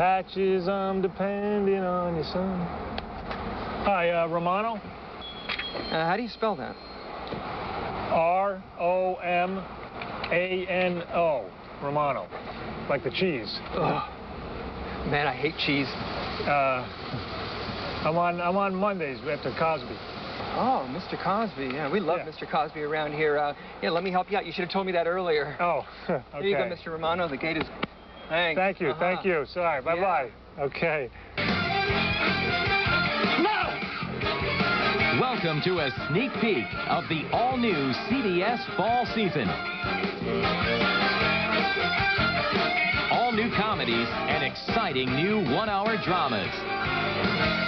Patches, I'm depending on you, son. Hi, Romano? How do you spell that? R-O-M-A-N-O. Romano. Like the cheese. Ugh. Man, I hate cheese. I'm on Mondays after Cosby. Oh, Mr. Cosby. Yeah, we love Mr. Cosby around here. Yeah, let me help you out. You should have told me that earlier. Oh, okay. Here you go, Mr. Romano. The gate is... Thanks. Thank you, thank you. Sorry, bye-bye. Okay. No! Welcome to a sneak peek of the all-new CBS fall season. All new comedies and exciting new one-hour dramas.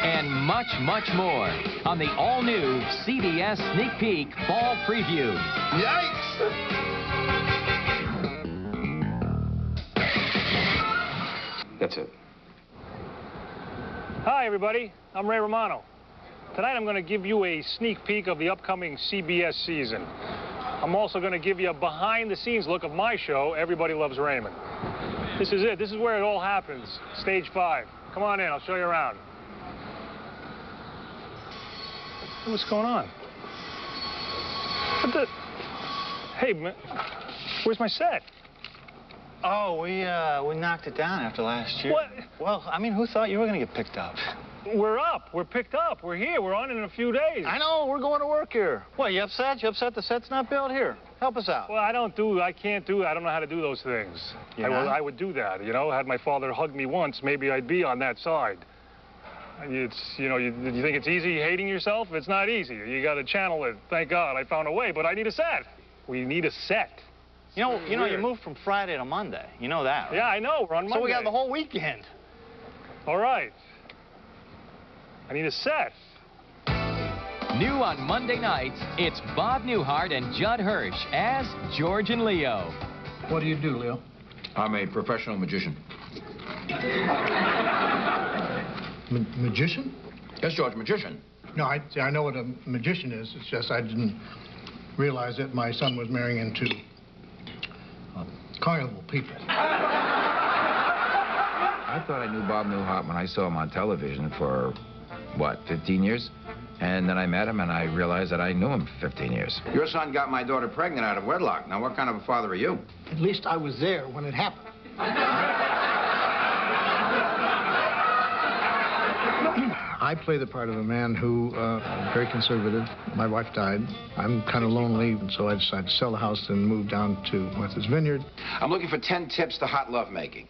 And much, much more on the all-new CBS Sneak Peek Fall Preview. Yikes! That's it. Hi, everybody. I'm Ray Romano. Tonight, I'm going to give you a sneak peek of the upcoming CBS season. I'm also going to give you a behind-the-scenes look of my show, Everybody Loves Raymond. This is it. This is where it all happens. Stage 5. Come on in. I'll show you around. What's going on? What the... Hey, man. Where's my set? Oh, we knocked it down after last year. What? Well, I mean, who thought you were going to get picked up? We're up. We're picked up. We're here. We're on in a few days. I know. We're going to work here. What, you upset? You upset the set's not built? Here, help us out. Well, I can't do it. I don't know how to do those things. I would do that, you know. Had my father hugged me once, maybe I'd be on that side. It's, you know, you think it's easy hating yourself? It's not easy. You got to channel it. Thank God I found a way, but I need a set. We need a set. You know, you moved from Friday to Monday. You know that, right? Yeah, I know. We're on Monday. So we got the whole weekend. All right. I need a set. New on Monday nights, it's Bob Newhart and Judd Hirsch as George and Leo. What do you do, Leo? I'm a professional magician. Magician? Yes, George, magician. No, I know what a magician is. It's just I didn't realize that my son was marrying into carnival people. I thought I knew Bob Newhart when I saw him on television for, what, 15 years? And then I met him, and I realized that I knew him for 15 years. Your son got my daughter pregnant out of wedlock. Now, what kind of a father are you? At least I was there when it happened. I play the part of a man who, very conservative. My wife died. I'm kind of lonely, and so I decided to sell the house and move down to Martha's Vineyard. I'm looking for 10 tips to hot love making.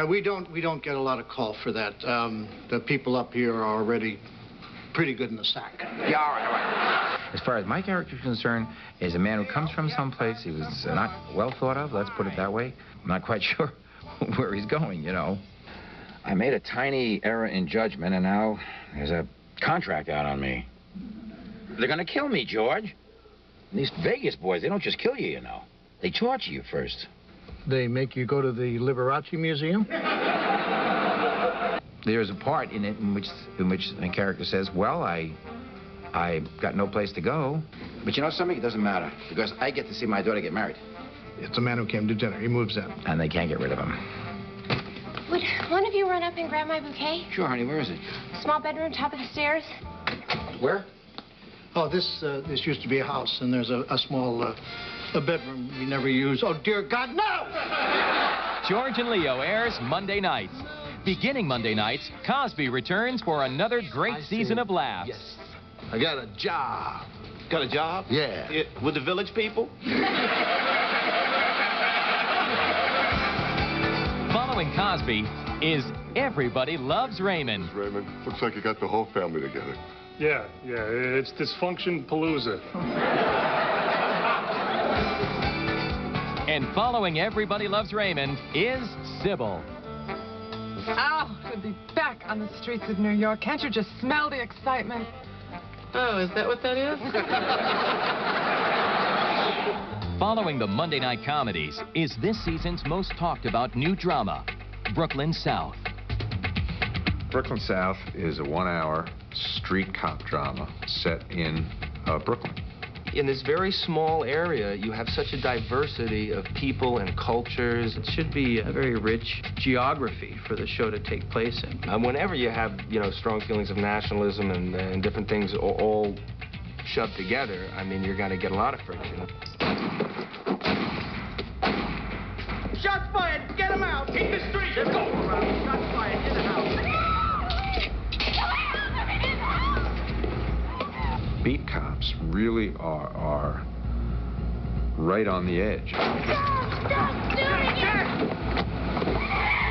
We don't get a lot of call for that. The people up here are already pretty good in the sack. Yeah, all right, all right. As far as my character is concerned, is a man who comes from someplace he was not well thought of, let's put it that way. I'm not quite sure where he's going, you know. I made a tiny error in judgment, and now there's a contract out on me. They're gonna kill me, George. These Vegas boys, they don't just kill you, you know. They torture you first. They make you go to the Liberace Museum? There's a part in it in which the character says, well, I got no place to go. But you know something? It doesn't matter, because I get to see my daughter get married. It's a man who came to dinner. He moves in. And they can't get rid of him. Would one of you run up and grab my bouquet? Sure, honey. Where is it? Small bedroom, top of the stairs. Where? Oh, this used to be a house, and there's a small a bedroom we never use. Oh, dear God, no! George and Leo airs Monday nights. Beginning Monday nights, Cosby returns for another great season of laughs. Yes. I got a job. Got a job? Yeah. With the village people? Following Cosby is Everybody Loves Raymond. Raymond, looks like you got the whole family together. Yeah, it's dysfunction palooza. And following Everybody Loves Raymond is Sybil. Oh, to be back on the streets of New York. Can't you just smell the excitement? Oh, is that what that is? Following the Monday night comedies is this season's most talked about new drama, Brooklyn South. Brooklyn South is a one-hour street cop drama set in Brooklyn. In this very small area, you have such a diversity of people and cultures. It should be a very rich geography for the show to take place in. Whenever you have, strong feelings of nationalism and different things all shoved together, I mean, you're going to get a lot of friction. Shots fired! Get him out! Keep the street! Let's go! Shots fired! In the house! Beat cops really are right on the edge.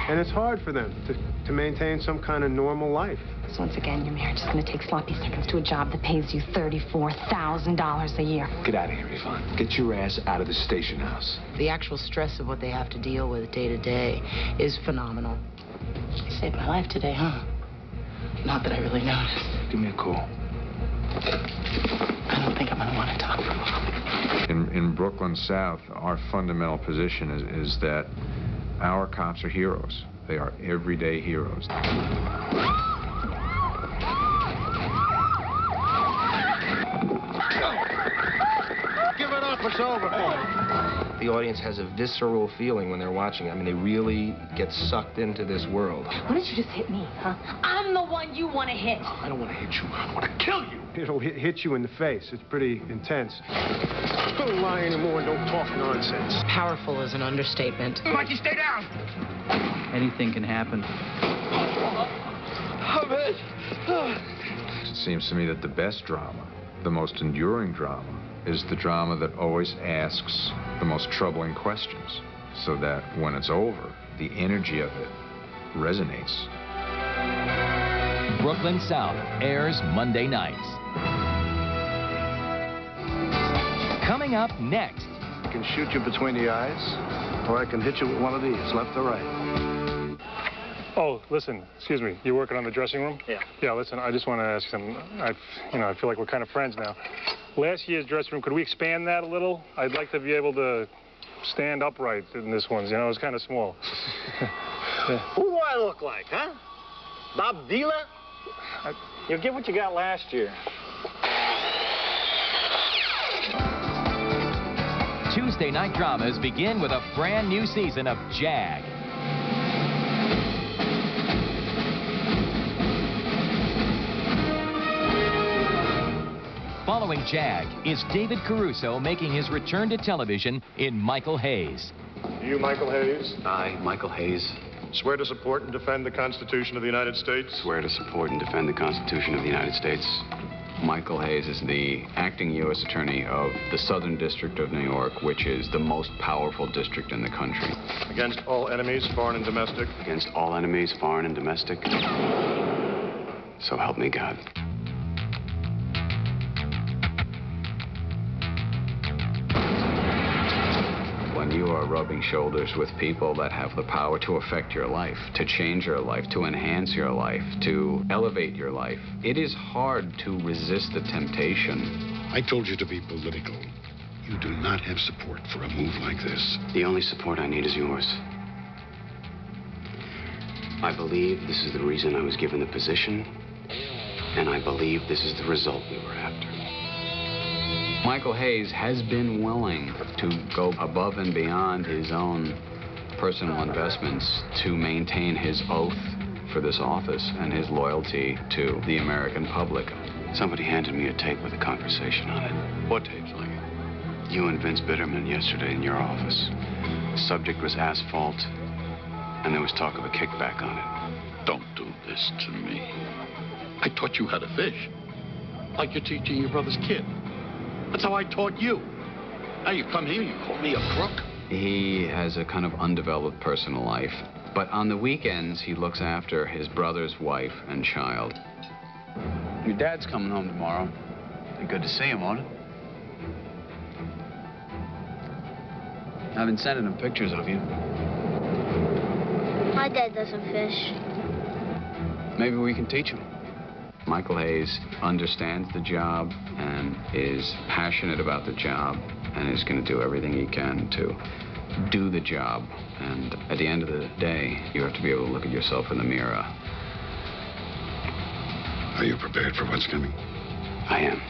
And it's hard for them to maintain some kind of normal life. So once again, your marriage is going to take sloppy seconds to a job that pays you $34,000 a year. Get out of here, Yvonne. Get your ass out of the station house. The actual stress of what they have to deal with day to day is phenomenal. You saved my life today, huh? Not that I really noticed. Give me a call. I don't think I'm going to want to talk for a while. In Brooklyn South, our fundamental position is that our cops are heroes. They are everyday heroes. Give it up, it's over. The audience has a visceral feeling when they're watching. I mean, they really get sucked into this world. Why don't you just hit me, huh? I'm the one you want to hit. I don't want to hit you. I want to kill you. It'll hit you in the face. It's pretty intense. Don't lie anymore and don't talk nonsense. Powerful is an understatement. Mikey, stay down! Anything can happen. It seems to me that the best drama, the most enduring drama, is the drama that always asks the most troubling questions, so that when it's over, the energy of it resonates. Brooklyn South airs Monday nights. Coming up next. I can shoot you between the eyes, or I can hit you with one of these, left or right. Oh, listen, excuse me. You working on the dressing room? Yeah. Yeah, listen, I just want to ask you something. I feel like we're kind of friends now. Last year's dressing room, could we expand that a little? I'd like to be able to stand upright in this one. It's kind of small. Yeah. Who do I look like, huh? Bob Dylan? You get what you got last year. Tuesday night dramas begin with a brand new season of Jag. Following Jag is David Caruso making his return to television in Michael Hayes. You, Michael Hayes? I, Michael Hayes. Swear to support and defend the Constitution of the United States? Swear to support and defend the Constitution of the United States. Michael Hayes is the acting U.S. Attorney of the Southern District of New York, which is the most powerful district in the country. Against all enemies, foreign and domestic? Against all enemies, foreign and domestic. So help me God. When you are rubbing shoulders with people that have the power to affect your life, to change your life, to enhance your life, to elevate your life, it is hard to resist the temptation. I told you to be political. You do not have support for a move like this. The only support I need is yours. I believe this is the reason I was given the position, and I believe this is the result we were after. Michael Hayes has been willing to go above and beyond his own personal investments to maintain his oath for this office and his loyalty to the American public. Somebody handed me a tape with a conversation on it. What tape's like it? You and Vince Bitterman yesterday in your office. The subject was asphalt, and there was talk of a kickback on it. Don't do this to me. I taught you how to fish. Like you're teaching your brother's kid. That's how I taught you. Now you come here, you call me a crook? He has a kind of undeveloped personal life, but on the weekends, he looks after his brother's wife and child. Your dad's coming home tomorrow. Be good to see him, won't it? I've been sending him pictures of you. My dad doesn't fish. Maybe we can teach him. Michael Hayes understands the job and is passionate about the job and is going to do everything he can to do the job. And at the end of the day, you have to be able to look at yourself in the mirror. Are you prepared for what's coming? I am.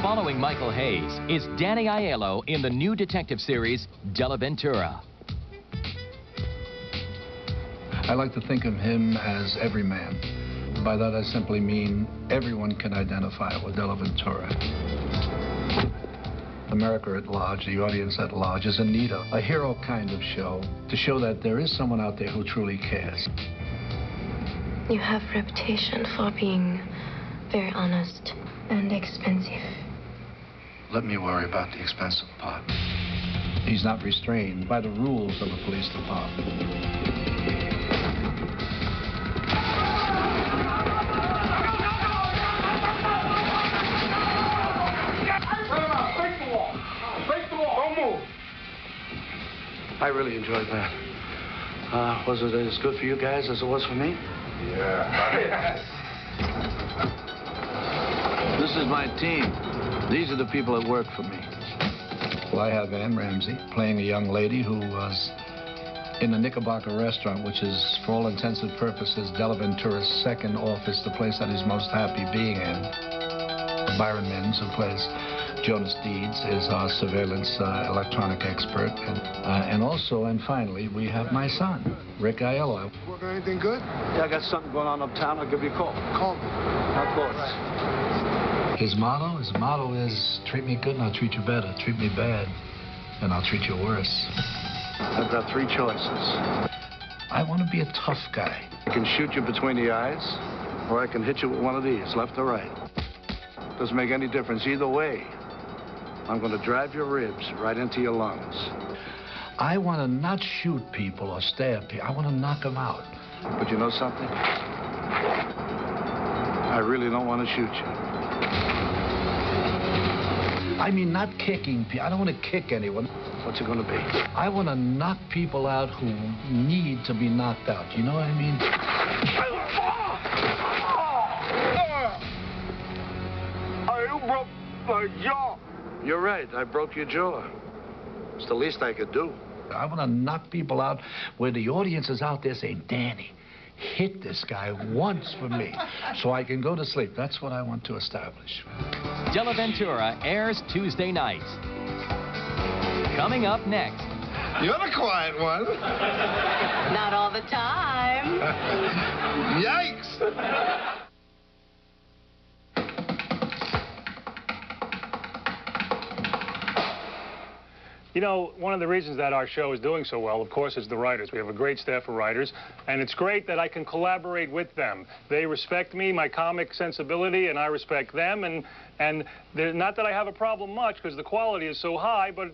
Following Michael Hayes is Danny Aiello in the new detective series, Della Ventura. I like to think of him as every man. By that I simply mean everyone can identify with Della Ventura. America at large, the audience at large, is in need of a hero kind of show to show that there is someone out there who truly cares. You have a reputation for being very honest and expensive. Let me worry about the expensive part. He's not restrained by the rules of the police department. I really enjoyed that. Was it as good for you guys as it was for me? Yeah. This is my team. These are the people that work for me. Well, I have Ann Ramsey playing a young lady who was in the Knickerbocker restaurant, which is, for all intents and purposes, Della Ventura's second office, the place that he's most happy being in. Byron Mins, who plays Jonas Deeds, is our surveillance electronic expert. And also, and finally, we have my son, Rick Aiello. Working on anything good? Yeah, I got something going on uptown. I'll give you a call. Call me. Of course. His motto is, treat me good and I'll treat you better. Treat me bad and I'll treat you worse. I've got three choices. I want to be a tough guy. I can shoot you between the eyes, or I can hit you with one of these, left or right. Doesn't make any difference either way. I'm going to drive your ribs right into your lungs. I want to not shoot people or stab people. I want to knock them out. But you know something? I really don't want to shoot you. I mean, not kicking people. I don't want to kick anyone. What's it going to be? I want to knock people out who need to be knocked out. You know what I mean? You broke my jaw. You're right. I broke your jaw. It's the least I could do. I want to knock people out where the audience is out there saying, Danny, hit this guy once for me so I can go to sleep. That's what I want to establish. Della Ventura airs Tuesday nights. Coming up next. You're the quiet one. Not all the time. Yikes. You know, one of the reasons that our show is doing so well, of course, is the writers. We have a great staff of writers, and it's great that I can collaborate with them. They respect me, my comic sensibility, and I respect them. And not that I have a problem much, because the quality is so high, but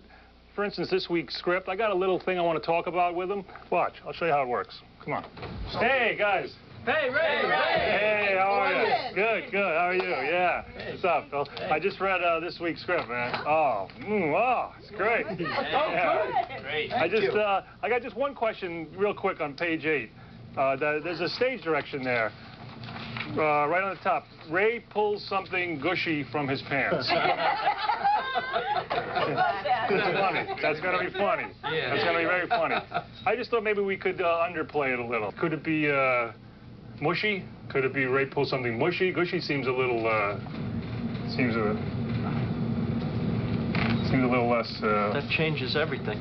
for instance, this week's script, I got a little thing I want to talk about with them. Watch, I'll show you how it works. Come on. Hey, guys. Hey, Ray! Hey, how are you? Good, good. How are you? Yeah. What's up, Phil? I just read this week's script, man. Oh, it's great. Good. Great. I got just one question real quick on page 8. There's a stage direction there. Right on the top. Ray pulls something gushy from his pants. That's funny. That's going to be funny. Yeah. That's going to be very funny. I just thought maybe we could underplay it a little. Could it be mushy? Could it be Ray pulls something mushy? Gushy seems a little, seems a little less. That changes everything.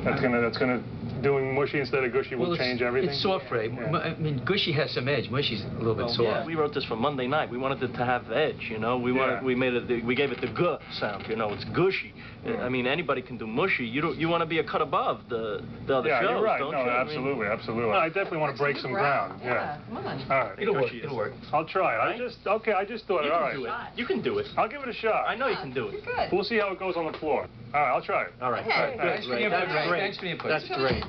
That's gonna. Doing mushy instead of gushy will change everything? It's soft, Ray. Yeah. I mean, gushy has some edge. Mushy's a little bit soft. Yeah, we wrote this for Monday night. We wanted it to have edge, you know. We gave it the guh sound, you know. It's gushy. I mean, anybody can do mushy. You want to be a cut above the other shows, you're right. don't no, you? Absolutely, absolutely. No, I definitely want to break some ground. Yeah. Come on. All right. It'll work. I'll try it. I just thought it. All right. You can do it. I'll give it a shot. I know you can do it. Good. We'll see how it goes on the floor. All right, I'll try it. All right. Hey. Thanks for the input, Ray. Thanks for the input. That's great.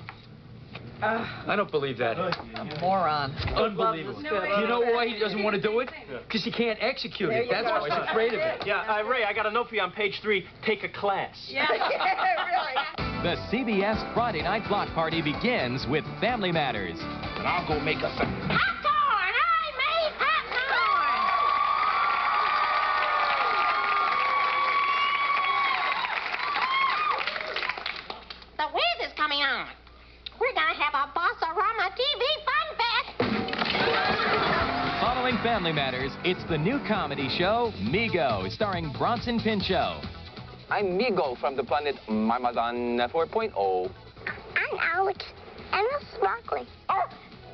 I don't believe that. Moron. Unbelievable. You know why he doesn't want to do it? Because he can't execute it. That's why he's afraid of it. Yeah, Ray, I got a note for you on page 3. Take a class. Yeah, really. The CBS Friday Night Block Party begins with Family Matters. And I'll go make us some Popcorn! I made popcorn! The whiz is coming on. We're gonna have a Bossa-Rama TV fun fest. Following Family Matters, it's the new comedy show, Migo, starring Bronson Pinchot. I'm Migo from the planet Mamadan 4.0. I'm Alex, and I'm sparkling.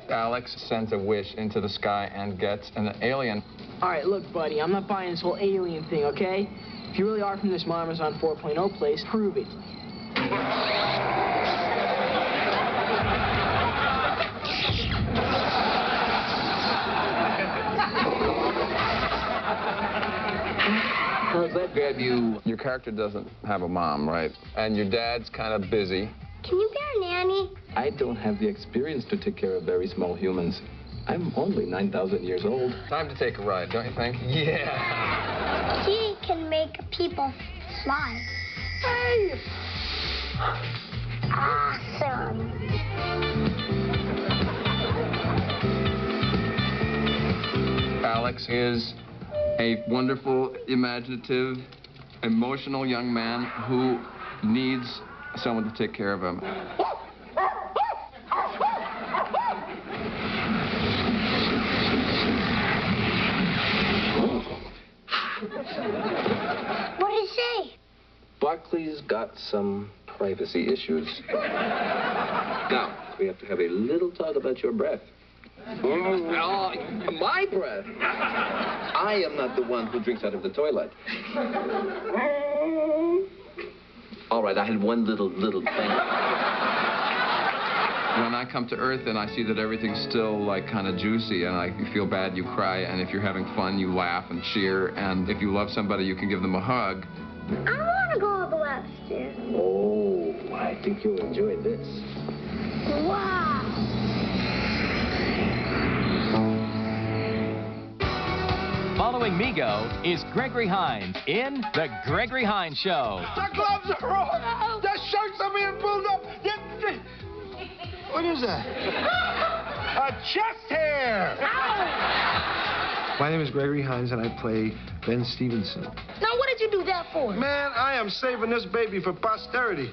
Alex sends a wish into the sky and gets an alien. All right, look, buddy, I'm not buying this whole alien thing, okay? If you really are from this Mamadan 4.0 place, prove it. Gab, your character doesn't have a mom, right? And your dad's kind of busy. Can you be our nanny? I don't have the experience to take care of very small humans. I'm only 9,000 years old. Time to take a ride, don't you think? Yeah. She can make people fly. Hey! Awesome. Alex is a wonderful, imaginative, emotional young man who needs someone to take care of him. What did he say? Barkley's got some privacy issues. Now, we have to have a little talk about your breath. My breath? I am not the one who drinks out of the toilet. All right, I had one little thing. When I come to Earth and I see that everything's still, like, kind of juicy, and you feel bad, you cry, and if you're having fun, you laugh and cheer, and if you love somebody, you can give them a hug. I want to go up upstairs. Oh, I think you'll enjoy this. Wow. Following Migo is Gregory Hines in The Gregory Hines Show. The gloves are off! The shirts are being pulled up! What is that? A chest hair! My name is Gregory Hines, and I play Ben Stevenson. Now, what did you do that for? Man, I am saving this baby for posterity.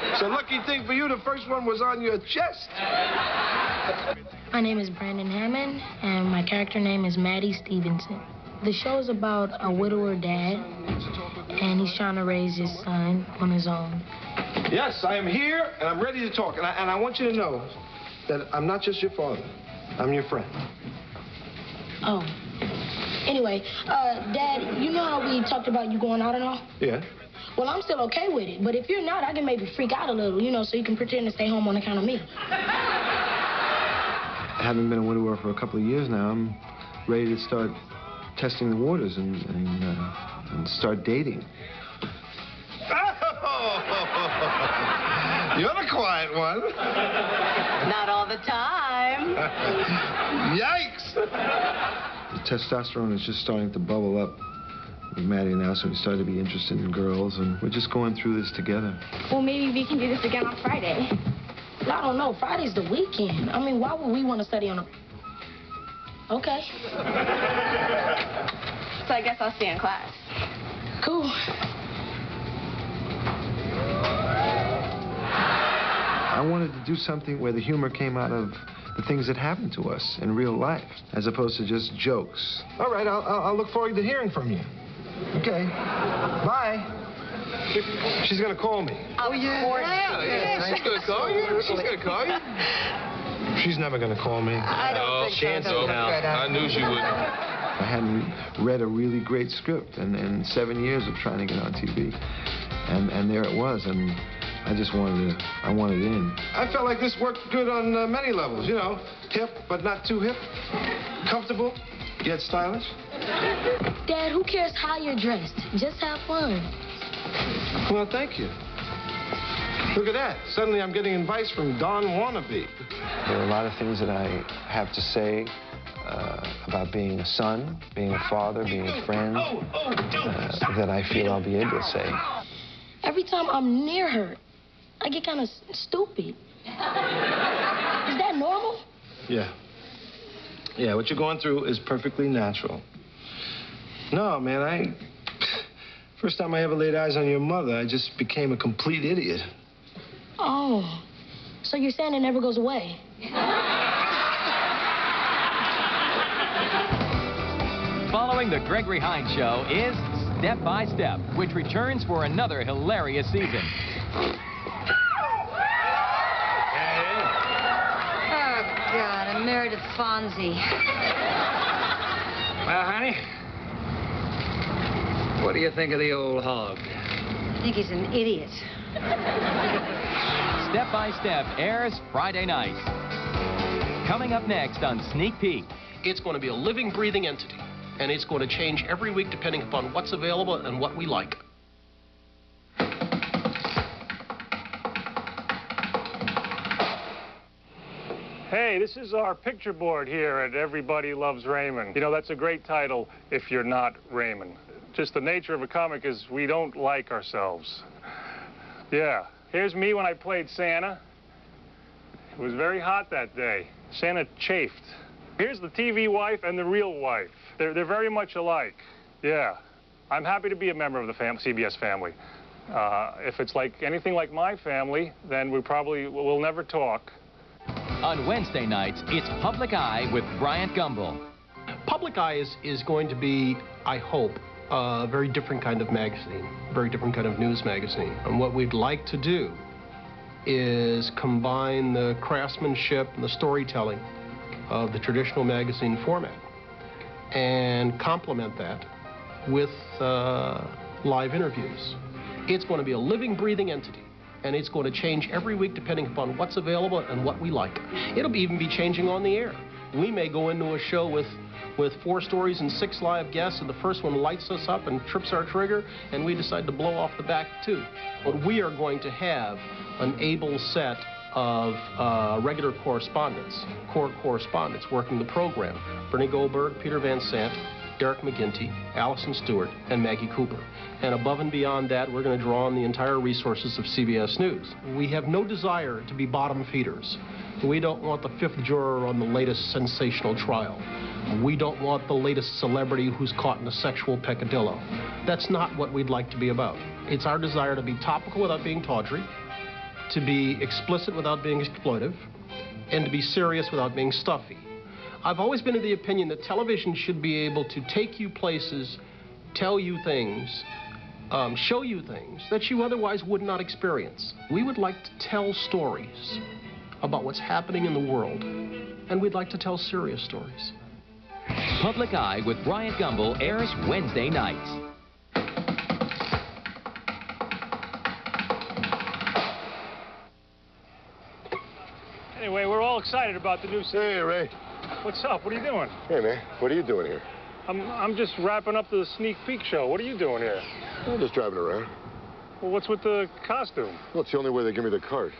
It's a lucky thing for you, the first one was on your chest. My name is Brandon Hammond, and my character name is Maddie Stevenson. The show is about a widower dad, and he's trying to raise his son on his own. Yes, I am here, and I'm ready to talk. And I want you to know that I'm not just your father. I'm your friend. Oh. Anyway, Dad, you know how we talked about you going out and all? Yeah. Well, I'm still okay with it, but if you're not, I can maybe freak out a little, you know, so you can pretend to stay home on account of me. Having been a widower for a couple of years now, I'm ready to start testing the waters and start dating. You're the quiet one. Not all the time. Yikes! The testosterone is just starting to bubble up with Maddie now, so we started to be interested in girls, and we're just going through this together. Well, maybe we can do this again on Friday. I don't know. Friday's the weekend. I mean, why would we want to study on a... Okay. So I guess I'll stay in class. Cool. I wanted to do something where the humor came out of the things that happened to us in real life, as opposed to just jokes. All right, I'll look forward to hearing from you. Okay. Bye. She's gonna call me. Oh, yeah. She's gonna call you? She's gonna call you? She's never gonna call me. I don't think so. I knew she would. I hadn't read a really great script in 7 years of trying to get on TV. And there it was, and I just wanted in. I felt like this worked good on many levels, you know. Hip, but not too hip. Comfortable, yet stylish. Dad, who cares how you're dressed? Just have fun. Well, thank you. Look at that. Suddenly I'm getting advice from Don Wannabe. There are a lot of things that I have to say about being a son, being a father, being a friend, that I feel I'll be able to say. Every time I'm near her, I get kind of stupid. Is that normal? Yeah. Yeah, what you're going through is perfectly natural. No, man, first time I ever laid eyes on your mother, I just became a complete idiot. Oh, so you're saying it never goes away? Introducing The Gregory Hines Show is Step by Step, which returns for another hilarious season. Oh, God, I'm married to Fonzie. Well, honey, what do you think of the old hog? I think he's an idiot. Step by Step airs Friday nights. Coming up next on Sneak Peek. It's going to be a living, breathing entity, and it's going to change every week depending upon what's available and what we like. Hey, this is our picture board here at Everybody Loves Raymond. You know, that's a great title if you're not Raymond. Just the nature of a comic is we don't like ourselves. Yeah, here's me when I played Santa. It was very hot that day. Santa chafed. Here's the TV wife and the real wife. They're very much alike. Yeah, I'm happy to be a member of the CBS family. If it's like anything like my family, then we'll never talk. On Wednesday nights, it's Public Eye with Bryant Gumbel. Public Eye is going to be, I hope, a very different kind of magazine, very different kind of news magazine. And what we'd like to do is combine the craftsmanship and the storytelling of the traditional magazine format and complement that with live interviews. It's going to be a living, breathing entity, and it's going to change every week depending upon what's available and what we like. It'll even be changing on the air. We may go into a show with 4 stories and 6 live guests, and the first one lights us up and trips our trigger, and we decide to blow off the back too. But we are going to have an able set of regular correspondents, core correspondents working the program. Bernie Goldberg, Peter Van Sant, Derek McGinty, Allison Stewart, and Maggie Cooper. And above and beyond that, we're going to draw on the entire resources of CBS News. We have no desire to be bottom feeders. We don't want the 5th juror on the latest sensational trial. We don't want the latest celebrity who's caught in a sexual peccadillo. That's not what we'd like to be about. It's our desire to be topical without being tawdry, to be explicit without being exploitive, and to be serious without being stuffy. I've always been of the opinion that television should be able to take you places, tell you things, show you things that you otherwise would not experience. We would like to tell stories about what's happening in the world, and we'd like to tell serious stories. Public Eye with Bryant Gumbel airs Wednesday nights. Anyway, we're all excited about the new... Hey, Ray. What's up? What are you doing? Hey, man. What are you doing here? I'm just wrapping up the Sneak Peek show. What are you doing here? I'm just driving around. Well, what's with the costume? Well, it's the only way they give me the cart.